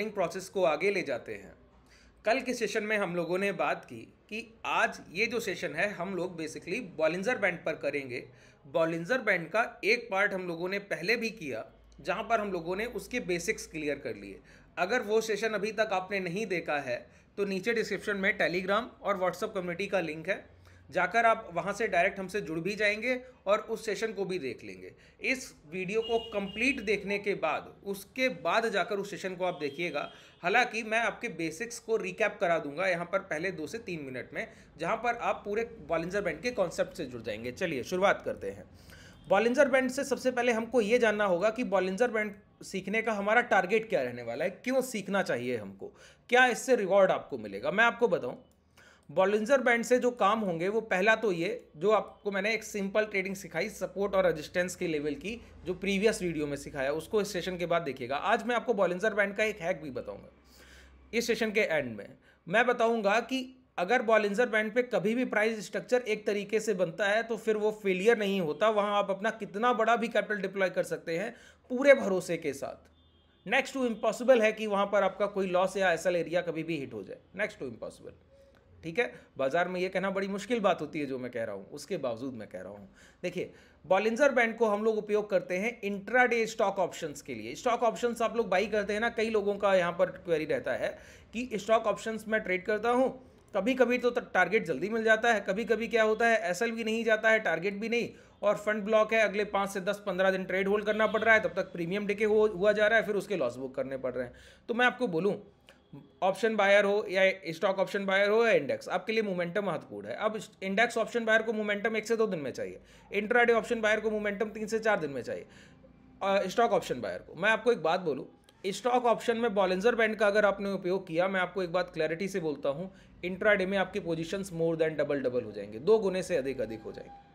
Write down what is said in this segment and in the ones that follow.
Earning process को आगे ले जाते हैं। कल के सेशन में हम लोगों ने बात की कि आज ये जो सेशन है हम लोग बेसिकली बॉलिंजर बैंड पर करेंगे। बॉलिंजर बैंड का एक पार्ट हम लोगों ने पहले भी किया जहाँ पर हम लोगों ने उसके बेसिक्स क्लियर कर लिए। अगर वो सेशन अभी तक आपने नहीं देखा है तो नीचे डिस्क्रिप्शन में टेलीग्राम और व्हाट्सएप कम्युनिटी का लिंक है, जाकर आप वहाँ से डायरेक्ट हमसे जुड़ भी जाएंगे और उस सेशन को भी देख लेंगे। इस वीडियो को कंप्लीट देखने के बाद उसके बाद जाकर उस सेशन को आप देखिएगा। हालांकि मैं आपके बेसिक्स को रिकैप करा दूंगा यहाँ पर पहले 2 से 3 मिनट में, जहाँ पर आप पूरे बॉलिंजर बैंड के कॉन्सेप्ट से जुड़ जाएंगे। चलिए शुरुआत करते हैं। बॉलिंजर बैंड से सबसे पहले हमको ये जानना होगा कि बॉलिंजर बैंड सीखने का हमारा टारगेट क्या रहने वाला है, क्यों सीखना चाहिए हमको, क्या इससे रिवॉर्ड आपको मिलेगा। मैं आपको बताऊं, बॉलिंजर बैंड से जो काम होंगे वो पहला तो ये जो आपको मैंने एक सिंपल ट्रेडिंग सिखाई सपोर्ट और रेजिस्टेंस के लेवल की, जो प्रीवियस वीडियो में सिखाया उसको इस सेशन के बाद देखिएगा। आज मैं आपको बॉलिंजर बैंड का एक हैक भी बताऊंगा। इस सेशन के एंड में मैं बताऊंगा कि अगर बॉलिंजर बैंड पे कभी भी प्राइस स्ट्रक्चर एक तरीके से बनता है तो फिर वो फेलियर नहीं होता, वहां आप अपना कितना बड़ा भी कैपिटल डिप्लॉय कर सकते हैं पूरे भरोसे के साथ। नेक्स्ट टू इम्पॉसिबल है कि वहां पर आपका कोई लॉस या एसएल एरिया कभी भी हिट हो जाए, नेक्स्ट टू इम्पॉसिबल। ठीक है, बाजार में ये कहना बड़ी मुश्किल बात होती है जो मैं कह रहा हूँ, उसके बावजूद मैं कह रहा हूँ। देखिए, बॉलिंजर बैंड को हम लोग उपयोग करते हैं इंट्राडे स्टॉक ऑप्शंस के लिए। स्टॉक ऑप्शंस आप लोग बाई करते हैं ना, कई लोगों का यहाँ पर क्वेरी रहता है कि स्टॉक ऑप्शंस मैं ट्रेड करता हूँ, कभी कभी तो टारगेट जल्दी मिल जाता है, कभी कभी क्या होता है एसएल भी नहीं जाता है, टारगेट भी नहीं, और फंड ब्लॉक है, अगले 5 से 10-15 दिन ट्रेड होल्ड करना पड़ रहा है, तब तक प्रीमियम डिके हुआ जा रहा है, फिर उसके लॉस बुक करने पड़ रहे हैं। तो मैं आपको बोलूँ, ऑप्शन बायर हो या स्टॉक ऑप्शन बायर हो या इंडेक्स, आपके लिए मोमेंटम महत्वपूर्ण है। अब इंडेक्स ऑप्शन बायर को मोमेंटम 1 से 2 दिन में चाहिए, इंट्राडे ऑप्शन बायर को मोमेंटम 3 से 4 दिन में चाहिए। स्टॉक ऑप्शन बायर को मैं आपको एक बात बोलूँ, स्टॉक ऑप्शन में बॉलिंजर बैंड का अगर आपने उपयोग किया, मैं आपको एक बात क्लैरिटी से बोलता हूं, इंट्राडे में आपकी पोजीशंस मोर देन डबल हो जाएंगे, 2 गुने से अधिक हो जाएंगे।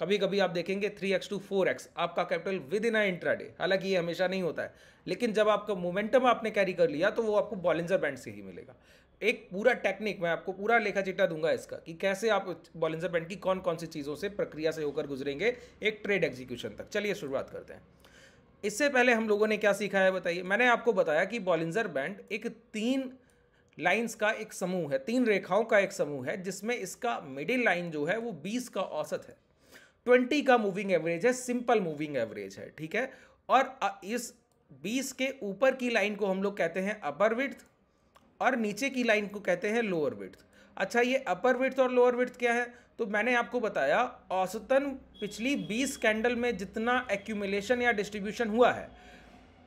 कभी कभी आप देखेंगे 3x to 4x आपका कैपिटल विद इन इंट्राडे। हालांकि ये हमेशा नहीं होता है, लेकिन जब आपका मोमेंटम आपने कैरी कर लिया तो वो आपको बॉलिंजर बैंड से ही मिलेगा। एक पूरा टेक्निक मैं आपको पूरा लेखा चिट्ठा दूंगा इसका कि कैसे आप बॉलिंजर बैंड की कौन कौन सी चीज़ों से प्रक्रिया से होकर गुजरेंगे एक ट्रेड एग्जीक्यूशन तक। चलिए शुरुआत करते हैं। इससे पहले हम लोगों ने क्या सीखा है बताइए। मैंने आपको बताया कि बॉलिंजर बैंड एक 3 लाइंस का एक समूह है, 3 रेखाओं का एक समूह है, जिसमें इसका मिडिल लाइन जो है वो 20 का औसत है, 20 का मूविंग एवरेज है, सिंपल मूविंग एवरेज है। ठीक है, और इस 20 के ऊपर की लाइन को हम लोग कहते हैं अपर विड्थ और नीचे की लाइन को कहते हैं लोअर विड्थ। अच्छा, ये अपर विड्थ और लोअर विड्थ क्या है, तो मैंने आपको बताया औसतन पिछली 20 कैंडल में जितना एक्यूमुलेशन या डिस्ट्रीब्यूशन हुआ है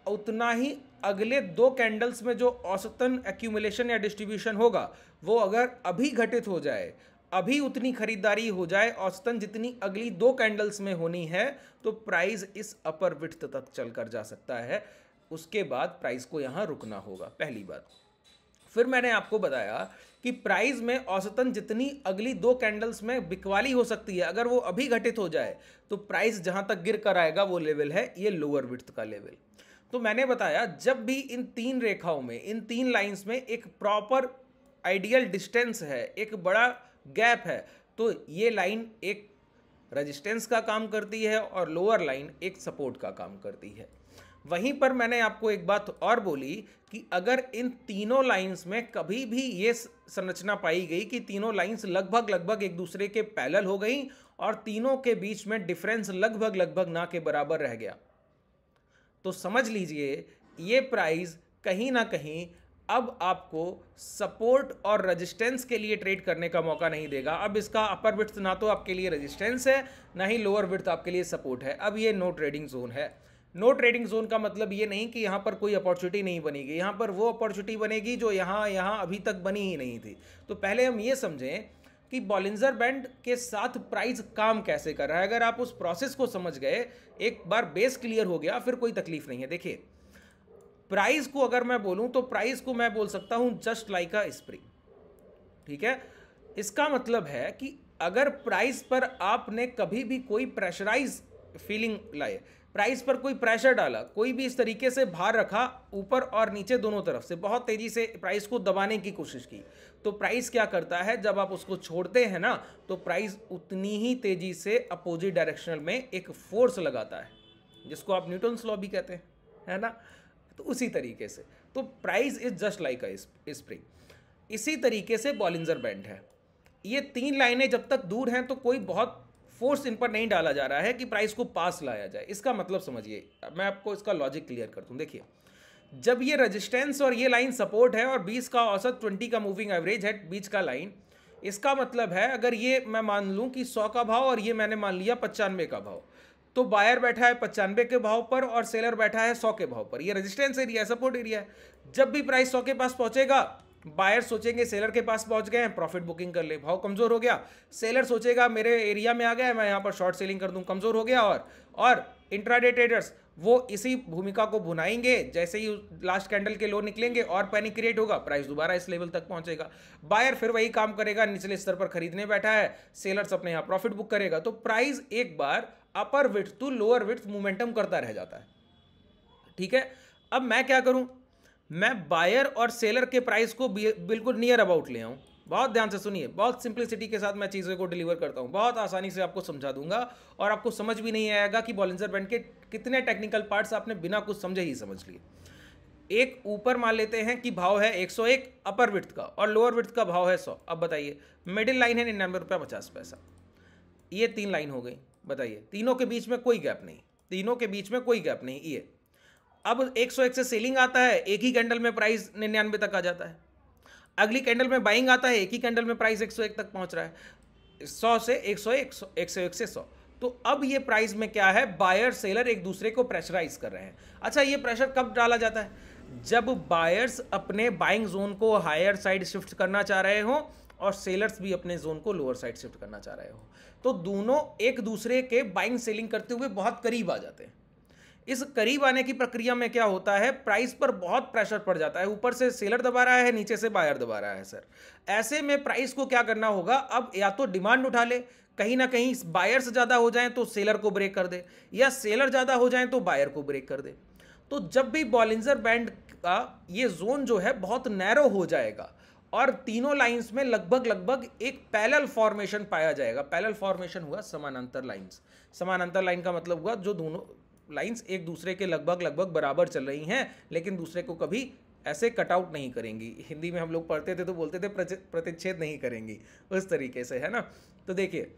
उतना ही अगले 2 कैंडल्स में जो औसतन एक्यूमुलेशन या डिस्ट्रीब्यूशन होगा वो अगर अभी घटित हो जाए, अभी उतनी खरीदारी हो जाए औसतन जितनी अगली 2 कैंडल्स में होनी है, तो प्राइस इस अपर विड्थ तक चलकर जा सकता है। उसके बाद प्राइस को यहाँ रुकना होगा, पहली बात। फिर मैंने आपको बताया कि प्राइस में औसतन जितनी अगली 2 कैंडल्स में बिकवाली हो सकती है, अगर वो अभी घटित हो जाए तो प्राइस जहां तक गिर कर आएगा वो लेवल है ये लोअर विड्थ का लेवल। तो मैंने बताया जब भी इन 3 रेखाओं में, इन 3 लाइंस में एक प्रॉपर आइडियल डिस्टेंस है, एक बड़ा गैप है, तो ये लाइन एक रेजिस्टेंस का काम करती है और लोअर लाइन एक सपोर्ट का काम करती है। वहीं पर मैंने आपको एक बात और बोली कि अगर इन तीनों लाइंस में कभी भी ये संरचना पाई गई कि तीनों लाइंस लगभग एक दूसरे के पैरेलल हो गई और तीनों के बीच में डिफरेंस लगभग ना के बराबर रह गया, तो समझ लीजिए ये प्राइस कहीं ना कहीं अब आपको सपोर्ट और रेजिस्टेंस के लिए ट्रेड करने का मौका नहीं देगा। अब इसका अपर विड्थ ना तो आपके लिए रेजिस्टेंस है, ना ही लोअर विड्थ आपके लिए सपोर्ट है। अब ये नो ट्रेडिंग जोन है। नो ट्रेडिंग जोन का मतलब ये नहीं कि यहाँ पर कोई अपॉर्चुनिटी नहीं बनेगी, यहाँ पर वो अपॉर्चुनिटी बनेगी जो यहाँ अभी तक बनी ही नहीं थी। तो पहले हम ये समझें कि बॉलिंजर बैंड के साथ प्राइस काम कैसे कर रहा है। अगर आप उस प्रोसेस को समझ गए, एक बार बेस क्लियर हो गया, फिर कोई तकलीफ नहीं है। देखिए, प्राइस को अगर मैं बोलूं तो प्राइस को मैं बोल सकता हूं जस्ट लाइक अ स्प्रिंग। ठीक है, इसका मतलब है कि अगर प्राइस पर आपने कभी भी कोई प्रेशराइज फीलिंग लाए, प्राइस पर कोई प्रेशर डाला, कोई भी इस तरीके से भार रखा ऊपर और नीचे दोनों तरफ से, बहुत तेजी से प्राइस को दबाने की कोशिश की, तो प्राइस क्या करता है, जब आप उसको छोड़ते हैं ना, तो प्राइस उतनी ही तेजी से अपोजिट डायरेक्शनल में एक फोर्स लगाता है, जिसको आप न्यूटन्स लॉ भी कहते हैं, है ना। तो उसी तरीके से, तो price is just like a spring. इसी तरीके से बॉलिंजर बैंड है। ये तीन लाइनें जब तक दूर हैं तो कोई बहुत फोर्स इन पर नहीं डाला जा रहा है कि प्राइस को पास लाया जाए। इसका मतलब समझिए, मैं आपको इसका लॉजिक क्लियर कर दूं। देखिए, जब ये रेजिस्टेंस और ये लाइन सपोर्ट है और 20 का औसत 20 का मूविंग एवरेज है बीच का लाइन, इसका मतलब है अगर ये मैं मान लूं कि 100 का भाव और ये मैंने मान लिया 95 का भाव, तो बायर बैठा है 95 के भाव पर और सेलर बैठा है 100 के भाव पर। ये रेजिस्टेंस एरिया है, सपोर्ट एरिया है। जब भी प्राइस 100 के पास पहुंचेगा, बायर सोचेंगे सेलर के पास पहुंच गए हैं, प्रॉफिट बुकिंग कर ले, भाव कमजोर हो गया। सेलर सोचेगा मेरे एरिया में आ गया है, मैं यहाँ पर शॉर्ट सेलिंग कर दूं, कमजोर हो गया। और इंट्राडे ट्रेडर्स वो इसी भूमिका को भुनाएंगे। जैसे ही लास्ट कैंडल के लो निकलेंगे और पैनिक क्रिएट होगा, प्राइस दोबारा इस लेवल तक पहुंचेगा। बायर फिर वही काम करेगा, निचले स्तर पर खरीदने बैठा है, सेलर्स अपने यहाँ प्रॉफिट बुक करेगा। तो प्राइस एक बार upper width to lower width momentum करता रह जाता है। ठीक है, अब मैं क्या करूं, मैं बायर और सेलर के प्राइस को बिल्कुल नियर अबाउट ले आऊं। बहुत ध्यान से सुनिए, बहुत सिंपलिसिटी के साथ मैं चीज़ों को डिलीवर करता हूं, बहुत आसानी से आपको समझा दूंगा और आपको समझ भी नहीं आएगा कि बॉलिंजर बैंड के कितने टेक्निकल पार्ट्स आपने बिना कुछ समझे ही समझ लिए। एक ऊपर मान लेते हैं कि भाव है 101 अपर विड्थ का और लोअर विड्थ का भाव है 100। अब बताइए, मिडिल लाइन है 99 रुपया 50 पैसा। ये तीन लाइन हो गई। बताइए, तीनों के बीच में कोई गैप नहीं, तीनों के बीच में कोई गैप नहीं। ये अब 101 से सेलिंग आता है, एक ही कैंडल में प्राइस 99 तक आ जाता है। अगली कैंडल में बाइंग आता है, एक ही कैंडल में प्राइस 101 तक पहुंच रहा है, 100 से 101, 101 से 100। तो अब ये प्राइस में क्या है, बायर सेलर एक दूसरे को प्रेशराइज कर रहे हैं। अच्छा, ये प्रेशर कब डाला जाता है, जब बायर्स अपने बाइंग जोन को हायर साइड शिफ्ट करना चाह रहे हो और सेलर्स भी अपने जोन को लोअर साइड शिफ्ट करना चाह रहे हो। तो दोनों एक दूसरे के बाइंग सेलिंग करते हुए बहुत करीब आ जाते हैं। इस करीब आने की प्रक्रिया में क्या होता है, प्राइस पर बहुत प्रेशर पड़ जाता है। ऊपर से सेलर दबा रहा है, नीचे से बायर दबा रहा है सर। ऐसे में प्राइस को क्या करना होगा, अब या तो डिमांड उठा ले, कहीं ना कहीं बायर्स ज़्यादा हो जाएं तो सेलर को ब्रेक कर दे, या सेलर ज़्यादा हो जाएं तो बायर को ब्रेक कर दे। तो जब भी बॉलिंजर बैंड का ये जोन जो है बहुत नैरो हो जाएगा और तीनों लाइंस में लगभग एक पैरेलल फॉर्मेशन पाया जाएगा। पैरेलल फॉर्मेशन हुआ समानांतर लाइंस। समानांतर लाइन का मतलब हुआ जो दोनों लाइंस एक दूसरे के लगभग बराबर चल रही हैं, लेकिन दूसरे को कभी ऐसे कटआउट नहीं करेंगी। हिंदी में हम लोग पढ़ते थे तो बोलते थे प्रतिच्छेद नहीं करेंगी, उस तरीके से, है ना। तो देखिए,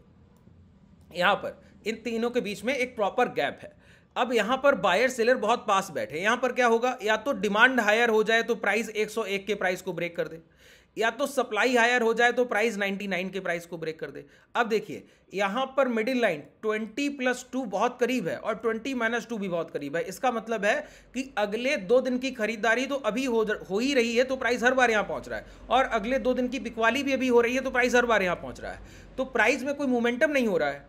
यहाँ पर इन तीनों के बीच में एक प्रॉपर गैप है। अब यहाँ पर बायर सेलर बहुत पास बैठे, यहाँ पर क्या होगा, या तो डिमांड हायर हो जाए तो प्राइस 101 के प्राइस को ब्रेक कर दे, या तो सप्लाई हायर हो जाए तो प्राइस 99 के प्राइस को ब्रेक कर दे। अब देखिए, यहाँ पर मिडिल लाइन 20+2 बहुत करीब है और 20-2 भी बहुत करीब है। इसका मतलब है कि अगले 2 दिन की खरीदारी तो अभी हो ही रही है, तो प्राइस हर बार यहाँ पहुँच रहा है, और अगले 2 दिन की बिकवाली भी अभी हो रही है, तो प्राइस हर बार यहाँ पहुँच रहा है। तो प्राइस में कोई मोमेंटम नहीं हो रहा है।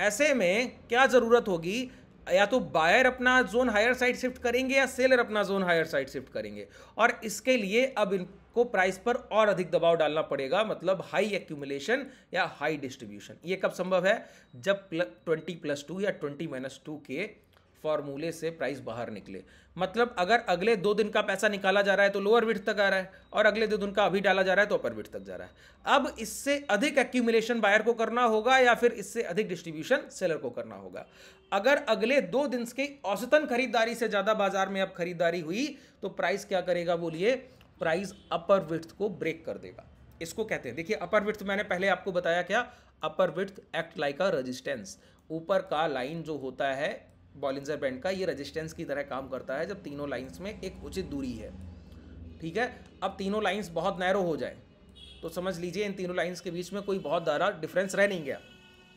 ऐसे में क्या ज़रूरत होगी, या तो बायर अपना जोन हायर साइड शिफ्ट करेंगे या सेलर अपना जोन हायर साइड शिफ्ट करेंगे, और इसके लिए अब इनको प्राइस पर और अधिक दबाव डालना पड़ेगा, मतलब हाई एक्यूमुलेशन या हाई डिस्ट्रीब्यूशन। ये कब संभव है, जब 20+2 या 20-2 के फॉर्मूले से प्राइस बाहर निकले। मतलब अगर अगले 2 दिन का पैसा निकाला जा रहा है तो लोअर विड्थ तक आ रहा है, और अगले 2 दिन का अभी डाला जा रहा है तो अपर विड्थ तक जा रहा है। अब इससे अधिक एक्यूमुलेशन बायर को करना होगा या फिर इससे अधिक डिस्ट्रीब्यूशन सेलर को करना होगा। अगर अगले 2 दिन की औसतन खरीदारी से ज्यादा बाजार में अब खरीदारी हुई तो प्राइस क्या करेगा, बोलिए, प्राइस अपर विड्थ को ब्रेक कर देगा। इसको कहते हैं, देखिए, अपर विड्थ मैंने पहले आपको बताया क्या, upper width act like a resistance. ऊपर का लाइन जो होता है बॉलिंजर बैंड का, ये रेजिस्टेंस की तरह काम करता है जब तीनों लाइंस में एक उचित दूरी है। ठीक है, अब तीनों लाइंस बहुत नैरो हो जाए तो समझ लीजिए इन तीनों लाइंस के बीच में कोई बहुत ज़्यादा डिफरेंस रह नहीं गया,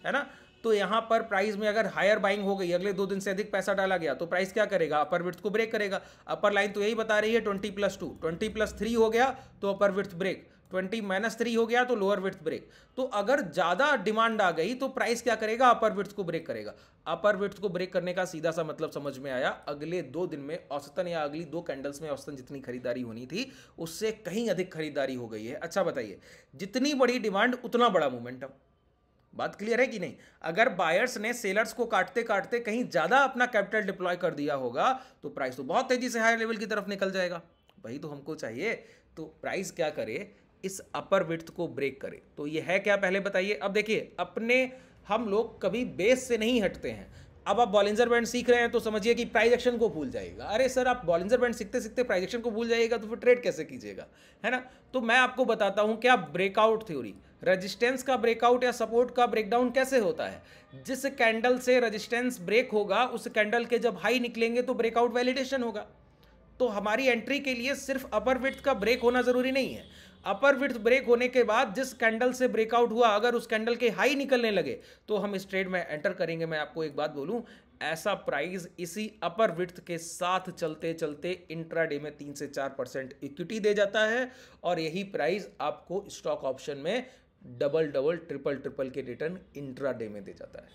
है ना। तो यहाँ पर प्राइस में अगर हायर बाइंग हो गई, अगले 2 दिन से अधिक पैसा डाला गया, तो प्राइस क्या करेगा, अपर विड्थ को ब्रेक करेगा। अपर लाइन तो यही बता रही है 20+2, 20+3 हो गया तो अपर विड्थ ब्रेक, 20-3 हो गया तो लोअर विड्थ ब्रेक। तो अगर ज़्यादा डिमांड आ गई तो प्राइस क्या करेगा, अपर विड्थ को ब्रेक करेगा। अपर विड्थ को ब्रेक करने का सीधा सा मतलब समझ में आया, अगले 2 दिन में औसतन या अगली 2 कैंडल्स में औसतन जितनी खरीदारी होनी थी उससे कहीं अधिक खरीदारी हो गई है। अच्छा बताइए, जितनी बड़ी डिमांड उतना बड़ा मोमेंटम। बात क्लियर है कि नहीं। अगर बायर्स ने सेलर्स को काटते काटते कहीं ज़्यादा अपना कैपिटल डिप्लॉय कर दिया होगा तो प्राइस तो बहुत तेज़ी से हायर लेवल की तरफ निकल जाएगा। वही तो हमको चाहिए। तो प्राइस क्या करे, इस अपर विड्थ को ब्रेक करे। तो ये है क्या, पहले बताइए। अब देखिए, अपने हम लोग कभी बेस से नहीं हटते हैं। अब आप बॉलिंजर बैंड सीख रहे हैं तो समझिए कि प्राइस एक्शन को भूल जाएगा। अरे सर, आप बॉलिंजर बैंड सीखते सीखते प्राइस एक्शन को भूल जाइएगा तो फिर ट्रेड कैसे कीजिएगा, है ना। तो मैं आपको बताता हूं क्या ब्रेकआउट थ्योरी, रेजिस्टेंस का ब्रेकआउट या सपोर्ट का ब्रेकडाउन कैसे होता है। जिस कैंडल से रेजिस्टेंस ब्रेक होगा उस कैंडल के जब हाई निकलेंगे तो ब्रेकआउट वैलिडेशन होगा। तो हमारी एंट्री के लिए सिर्फ अपर विड्थ का ब्रेक होना जरूरी नहीं है। अपर विड्थ ब्रेक होने के बाद जिस कैंडल से ब्रेकआउट हुआ अगर उस कैंडल के हाई निकलने लगे तो हम इस ट्रेड में एंटर करेंगे। मैं आपको एक बात बोलूं, ऐसा प्राइस इसी अपर विड्थ के साथ चलते चलते इंट्राडे में 3 से 4% इक्विटी दे जाता है और यही प्राइस आपको स्टॉक ऑप्शन में डबल डबल ट्रिपल ट्रिपल के रिटर्न इंट्राडे में दे जाता है।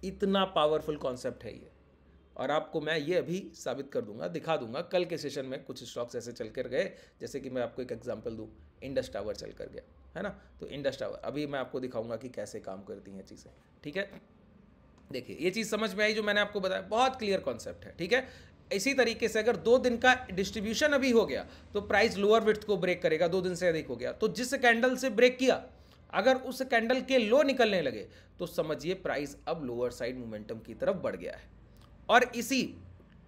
इतना पावरफुल कॉन्सेप्ट है ये, और आपको मैं ये अभी साबित कर दूंगा, दिखा दूंगा। कल के सेशन में कुछ स्टॉक्स ऐसे चल कर गए, जैसे कि मैं आपको एक एग्जांपल दूं, इंडस टावर चल कर गया, है ना। तो इंडस टावर अभी मैं आपको दिखाऊंगा कि कैसे काम करती हैं चीज़ें, ठीक है। देखिए ये चीज़ समझ में आई जो मैंने आपको बताया, बहुत क्लियर कॉन्सेप्ट है, ठीक है। इसी तरीके से अगर 2 दिन का डिस्ट्रीब्यूशन अभी हो गया तो प्राइस लोअर विड्थ को ब्रेक करेगा, 2 दिन से अधिक हो गया तो जिस कैंडल से ब्रेक किया अगर उस कैंडल के लो निकलने लगे तो समझिए प्राइस अब लोअर साइड मोमेंटम की तरफ बढ़ गया है। और इसी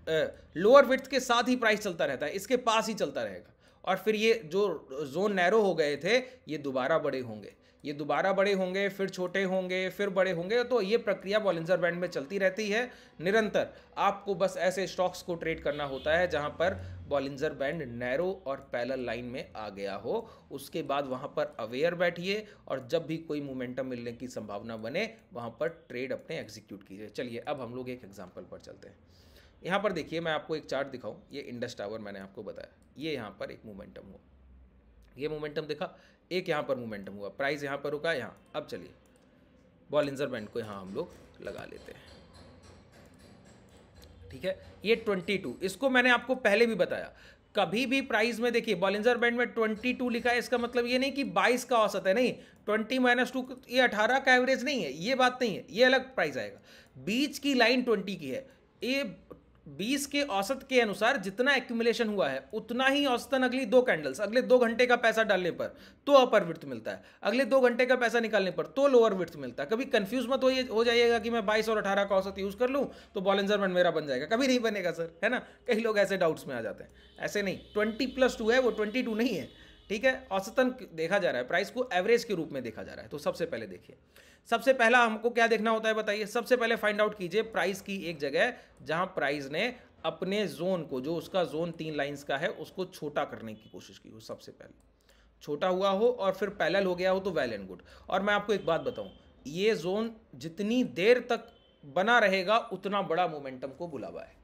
लोअर विड्थ के साथ ही प्राइस चलता रहता है, इसके पास ही चलता रहेगा। और फिर ये जो जोन नैरो हो गए थे ये दोबारा बड़े होंगे, ये दोबारा बड़े होंगे, फिर छोटे होंगे, फिर बड़े होंगे। तो ये प्रक्रिया बॉलिंजर बैंड में चलती रहती है निरंतर। आपको बस ऐसे स्टॉक्स को ट्रेड करना होता है जहां पर बॉलिंजर बैंड नैरो और पैरेलल लाइन में आ गया हो। उसके बाद वहां पर अवेयर बैठिए और जब भी कोई मोमेंटम मिलने की संभावना बने वहां पर ट्रेड अपने एग्जीक्यूट कीजिए। चलिए अब हम लोग एक एग्जाम्पल पर चलते हैं। यहाँ पर देखिए मैं आपको एक चार्ट दिखाऊं, ये इंडस टावर मैंने आपको बताया, ये यहाँ पर एक मोमेंटम हुआ, ये मोमेंटम देखा, एक यहाँ पर मोमेंटम हुआ, प्राइस यहाँ पर रुका यहाँ। अब चलिए बॉलिंजर बैंड को यहाँ हम लोग लगा लेते हैं, ठीक है। ये 22, इसको मैंने आपको पहले भी बताया, कभी भी प्राइस में देखिए बॉलिंजर बैंड में 22 लिखा है, इसका मतलब ये नहीं कि 22 का औसत है, नहीं, 20-2 ये 18 का एवरेज नहीं है, ये बात नहीं है, ये अलग प्राइस आएगा। बीच की लाइन 20 की है, ये 20 के औसत के अनुसार जितना एक्यूमुलेशन हुआ है उतना ही औसतन अगली 2 कैंडल्स, अगले 2 घंटे का पैसा डालने पर तो अपर विड्थ मिलता है, अगले 2 घंटे का पैसा निकालने पर तो लोअर विड्थ मिलता है। कभी कंफ्यूज मत हो जाइएगा कि मैं 22 और 18 का औसत यूज कर लूं तो बॉलिंजर बैंड मेरा बन जाएगा, कभी नहीं बनेगा सर, है ना। कई लोग ऐसे डाउट्स में आ जाते हैं, ऐसे नहीं, 20+2 है वो 22 नहीं है, ठीक है। औसतन देखा जा रहा है, प्राइस को एवरेज के रूप में देखा जा रहा है। तो सबसे पहले देखिए, सबसे पहला हमको क्या देखना होता है बताइए। सबसे पहले फाइंड आउट कीजिए प्राइस की एक जगह जहां प्राइस ने अपने जोन को, जो उसका जोन 3 लाइंस का है, उसको छोटा करने की कोशिश की हो। सबसे पहले छोटा हुआ हो और फिर पैरेलल हो गया हो तो वेल एंड गुड। और मैं आपको एक बात बताऊं, ये जोन जितनी देर तक बना रहेगा उतना बड़ा मोमेंटम को बुलावा है।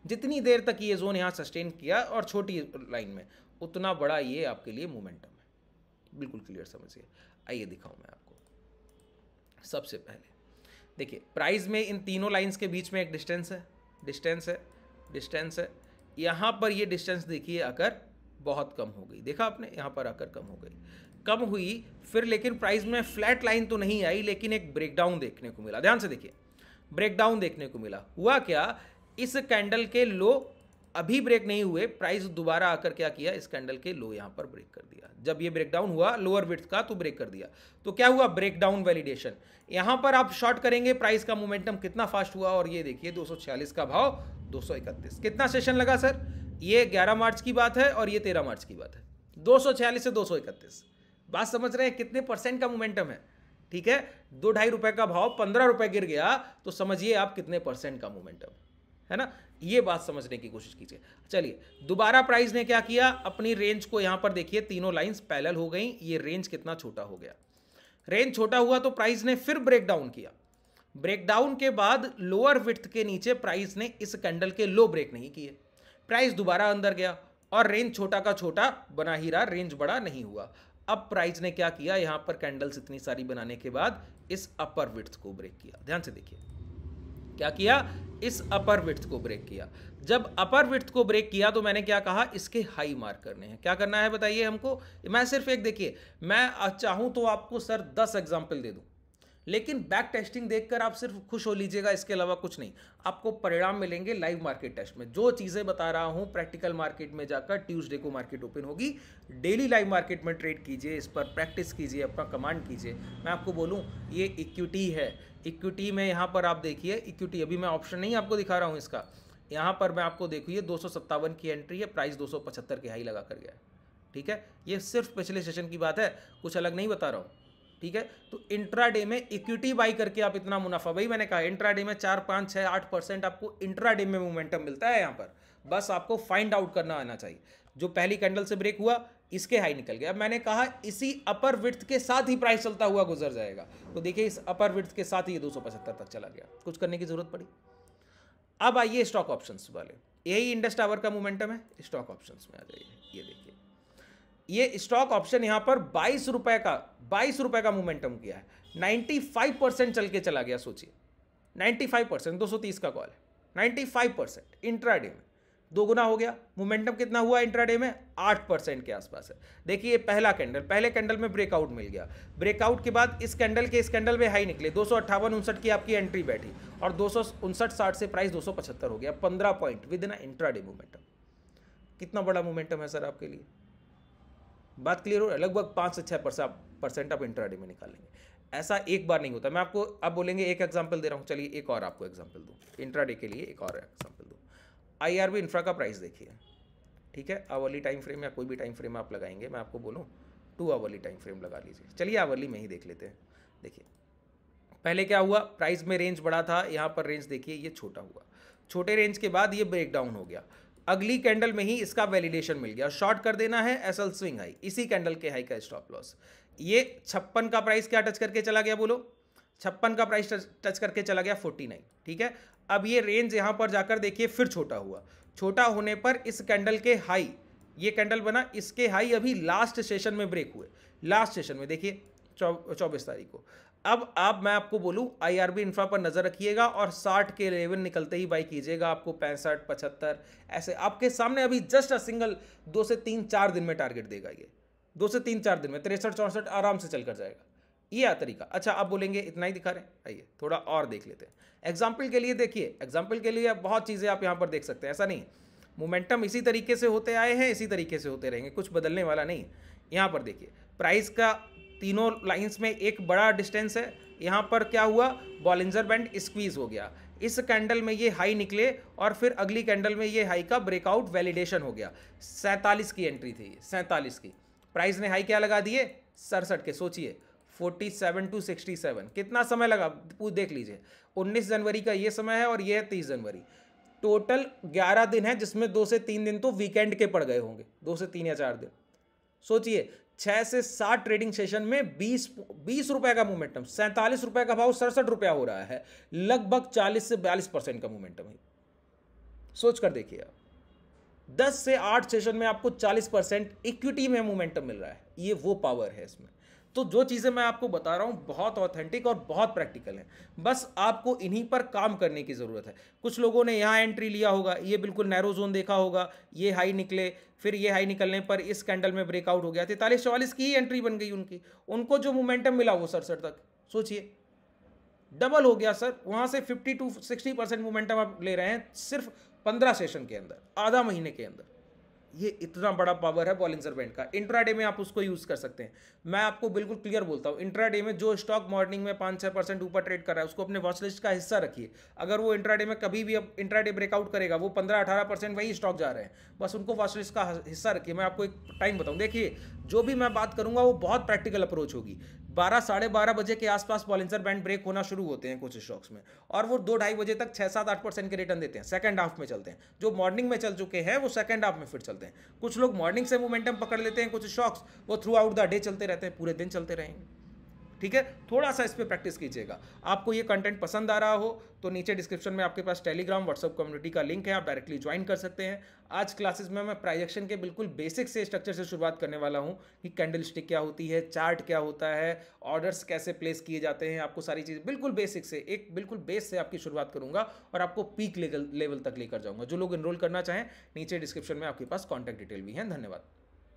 जितनी देर तक ये जोन यहाँ सस्टेन किया और छोटी लाइन में, उतना बड़ा ये आपके लिए मोमेंटम है। बिल्कुल क्लियर समझिए। आइए दिखाऊं मैं आपको। सबसे पहले देखिए प्राइस में इन तीनों लाइंस के बीच में एक डिस्टेंस है, डिस्टेंस है। यहाँ पर ये डिस्टेंस देखिए आकर बहुत कम हो गई, देखा आपने, यहाँ पर आकर कम हो गई, कम हुई फिर, लेकिन प्राइस में फ्लैट लाइन तो नहीं आई, लेकिन एक ब्रेकडाउन देखने को मिला। ध्यान से देखिए, ब्रेकडाउन देखने को मिला। हुआ क्या, इस कैंडल के लो अभी ब्रेक नहीं हुए, प्राइस दोबारा आकर क्या किया, इस कैंडल के लो यहाँ पर ब्रेक कर दिया। जब ये ब्रेकडाउन हुआ लोअर विड्थ का तो ब्रेक कर दिया, तो क्या हुआ, ब्रेकडाउन वैलिडेशन। यहाँ पर आप शॉर्ट करेंगे, प्राइस का मोमेंटम कितना फास्ट हुआ, और ये देखिए 246 का भाव 231। कितना सेशन लगा सर, ये 11 मार्च की बात है और ये 13 मार्च की बात है, 246 से 231। बात समझ रहे हैं, कितने % का मोमेंटम है, ठीक है। 2-2.5 रुपए का भाव 15 रुपए गिर गया तो समझिए आप कितने % का मोमेंटम है ना। ये बात समझने की कोशिश कीजिए। चलिए दोबारा प्राइस ने क्या किया, अपनी रेंज को यहां पर देखिए, तीनों लाइंस पैरेलल हो गई, ये रेंज कितना छोटा हो गया, रेंज छोटा हुआ तो प्राइस ने फिर ब्रेकडाउन किया। ब्रेकडाउन के बाद लोअर विड्थ के नीचे प्राइस ने इस कैंडल के लो ब्रेक नहीं किए, प्राइस दोबारा अंदर गया और रेंज छोटा का छोटा बना ही रहा, रेंज बड़ा नहीं हुआ। अब प्राइस ने क्या किया, यहां पर कैंडल्स इतनी सारी बनाने के बाद इस अपर विड्थ को ब्रेक किया। ध्यान से देखिए क्या किया, इस अपर विड्थ को ब्रेक किया। जब अपर विड्थ को ब्रेक किया तो मैंने क्या कहा, इसके हाई मार्क करने हैं। क्या करना है बताइए हमको, मैं सिर्फ एक, देखिए मैं चाहूं तो आपको सर 10 एग्जांपल दे दूं, लेकिन बैक टेस्टिंग देखकर आप सिर्फ खुश हो लीजिएगा, इसके अलावा कुछ नहीं। आपको परिणाम मिलेंगे लाइव मार्केट टेस्ट में। जो चीज़ें बता रहा हूँ प्रैक्टिकल मार्केट में जाकर, ट्यूसडे को मार्केट ओपन होगी, डेली लाइव मार्केट में ट्रेड कीजिए, इस पर प्रैक्टिस कीजिए, अपना कमांड कीजिए। मैं आपको बोलूँ ये इक्विटी है, इक्विटी में यहाँ पर आप देखिए, इक्विटी अभी मैं ऑप्शन नहीं आपको दिखा रहा हूँ इसका, यहाँ पर मैं आपको देखिए 257 की एंट्री है, प्राइस 275 के हाई लगा कर गया है। ठीक है, ये सिर्फ पिछले सेशन की बात है, कुछ अलग नहीं बता रहा हूँ। ठीक है, तो इंट्राडे में इक्विटी बाई करके आप इतना मुनाफा, भाई मैंने कहा इंट्राडे में 4, 5, 6, 8% आपको इंट्राडे में मोमेंटम मिलता है। यहाँ पर बस आपको फाइंड आउट करना आना चाहिए। जो पहली कैंडल से ब्रेक हुआ, इसके हाई निकल गया। अब मैंने कहा इसी अपर विड्थ के साथ ही प्राइस चलता हुआ गुजर जाएगा, तो देखिए इस अपर विड्थ के साथ ही ये 275 तक चला गया, कुछ करने की जरूरत पड़ी। अब आइए स्टॉक ऑप्शंस वाले, यही इंडस टावर का मोमेंटम है, स्टॉक ऑप्शंस में आ जाइए। ये देखिए, ये स्टॉक ऑप्शन यहाँ पर 22 रुपए का मोमेंटम किया है, 95% चल के चला गया। सोचिए 95%, 230 का कॉल है, 95% इंट्राडे में दो गुना हो गया। मोमेंटम कितना हुआ इंट्राडे में? 8% के आसपास है। देखिए पहला कैंडल, पहले कैंडल में ब्रेकआउट मिल गया, ब्रेकआउट के बाद इस कैंडल में हाई निकले, 258-59 की आपकी एंट्री बैठी और 259-60 से प्राइस 275 हो गया, 15 point with in intraday momentum. कितना बड़ा मोमेंटम है सर आपके लिए? बात क्लियर हो रहा है? लगभग 5 से 6% आप इंट्राडे में निकालेंगे। ऐसा एक बार नहीं होता। मैं आपको अब बोलेंगे एक एग्जांपल दे रहा हूँ, चलिए एक और आपको एग्जांपल दूँ इंट्राडे के लिए, एक और एग्जांपल दूँ। IRB इंफ्रा का प्राइस देखिए, ठीक है, आवरली टाइम फ्रेम या कोई भी टाइम फ्रेम आप लगाएंगे, मैं आपको बोलूँ 2 आवरली टाइम फ्रेम लगा लीजिए। चलिए आवरली में ही देख लेते हैं। देखिए पहले क्या हुआ, प्राइस में रेंज बड़ा था, यहाँ पर रेंज देखिए ये छोटा हुआ, छोटे रेंज के बाद ये ब्रेक डाउन हो गया, अगली कैंडल में ही इसका वैलिडेशन मिल गया, शॉर्ट कर देना है, एसएल स्विंग हाई, इसी कैंडल के हाई का स्टॉप लॉस। ये 56 का प्राइस क्या टच करके चला गया, बोलो 56 का प्राइस टच करके चला गया 49। ठीक है, अब ये रेंज यहाँ पर जाकर देखिए फिर छोटा हुआ, छोटा होने पर इस कैंडल के हाई, ये कैंडल बना, इसके हाई अभी लास्ट सेशन में ब्रेक हुए, लास्ट सेशन में देखिए 24 तारीख को। अब मैं आपको बोलूं IRB इंफ्रा पर नजर रखिएगा और 60 के लेवल निकलते ही बाई कीजिएगा, आपको 65, 75 ऐसे आपके सामने अभी जस्ट अ सिंगल 2 से 3-4 दिन में टारगेट देगा। ये 2 से 3-4 दिन में 63-64 आराम से चल कर जाएगा, ये तरीका। अच्छा आप बोलेंगे इतना ही दिखा रहे हैं, आइए थोड़ा और देख लेते हैं एग्जाम्पल के लिए। देखिए एग्जाम्पल के लिए बहुत चीज़ें आप यहाँ पर देख सकते हैं, ऐसा नहीं मोमेंटम इसी तरीके से होते आए हैं, इसी तरीके से होते रहेंगे, कुछ बदलने वाला नहीं। यहाँ पर देखिए प्राइस का तीनों लाइंस में एक बड़ा डिस्टेंस है, यहाँ पर क्या हुआ, बॉलिंजर बैंड स्क्वीज हो गया, इस कैंडल में ये हाई निकले और फिर अगली कैंडल में ये हाई का ब्रेकआउट वैलिडेशन हो गया। 47 की एंट्री थी, 47 की, प्राइस ने हाई क्या लगा दिए, 67 के। सोचिए 47 to 67 कितना समय लगा, देख लीजिए 19 जनवरी का ये समय है और ये है 30 जनवरी, टोटल 11 दिन है, जिसमें 2 से 3 दिन तो वीकेंड के पड़ गए होंगे, 2 से 3 या 4 दिन। सोचिए 6 से 7 ट्रेडिंग सेशन में 20 रुपए का मोमेंटम, 47 रुपए का भाव 67 रुपया हो रहा है, लगभग 40 से 42% का मोमेंटम है। सोच कर देखिए आप, 10 से 8 सेशन में आपको 40% इक्विटी में मोमेंटम मिल रहा है, ये वो पावर है इसमें। तो जो चीज़ें मैं आपको बता रहा हूँ बहुत ऑथेंटिक और बहुत प्रैक्टिकल हैं, बस आपको इन्हीं पर काम करने की ज़रूरत है। कुछ लोगों ने यहाँ एंट्री लिया होगा, ये बिल्कुल नैरो जोन देखा होगा, ये हाई निकले, फिर ये हाई निकलने पर इस कैंडल में ब्रेकआउट हो गया, 43-44 की ही एंट्री बन गई उनकी, उनको जो मोमेंटम मिला वो 67 तक, सोचिए डबल हो गया सर। वहाँ से 50 to 60% मोमेंटम आप ले रहे हैं सिर्फ 15 सेशन के अंदर, आधा महीने के अंदर। ये इतना बड़ा पावर है बॉलिंजर बैंड का। इंट्राडे में आप उसको यूज़ कर सकते हैं। मैं आपको बिल्कुल क्लियर बोलता हूँ, इंट्राडे में जो स्टॉक मॉर्निंग में 5-6% ऊपर ट्रेड कर रहा है उसको अपने वॉच लिस्ट का हिस्सा रखिए। अगर वो इंट्राडे में कभी भी अब इंट्राडे ब्रेकआउट करेगा, वो 15-18% वही स्टॉक जा रहे हैं, बस उनको वॉच लिस्ट का हिस्सा रखिए। मैं आपको एक टाइम बताऊँ, देखिए जो भी मैं बात करूँगा वो बहुत प्रैक्टिकल अप्रोच होगी। 12-12:30 बजे के आसपास बॉलिंजर बैंड ब्रेक होना शुरू होते हैं कुछ स्टॉक्स में, और वो 2-2:30 बजे तक 6-7-8% के रिटर्न देते हैं, सेकंड हाफ में चलते हैं। जो मॉर्निंग में चल चुके हैं वो सेकंड हाफ में फिर चलते हैं। कुछ लोग मॉर्निंग से मोमेंटम पकड़ लेते हैं, कुछ स्टॉक्स वो थ्रू आउट द डे चलते रहते हैं, पूरे दिन चलते रहेंगे। ठीक है, थोड़ा सा इस पर प्रैक्टिस कीजिएगा। आपको ये कंटेंट पसंद आ रहा हो तो नीचे डिस्क्रिप्शन में आपके पास टेलीग्राम व्हाट्सएप कम्युनिटी का लिंक है, आप डायरेक्टली ज्वाइन कर सकते हैं। आज क्लासेस में मैं प्राइजेक्शन के बिल्कुल बेसिक से स्ट्रक्चर से शुरुआत करने वाला हूँ कि कैंडल स्टिक क्या होती है, चार्ट क्या होता है, ऑर्डर्स कैसे प्लेस किए जाते हैं, आपको सारी चीज़ बिल्कुल बेसिक से, एक बिल्कुल बेस से आपकी शुरुआत करूँगा और आपको पीक लेवल तक लेकर जाऊँगा। जो लोग इनरोल करना चाहें नीचे डिस्क्रिप्शन में आपके पास कॉन्टैक्ट डिटेल भी है। धन्यवाद।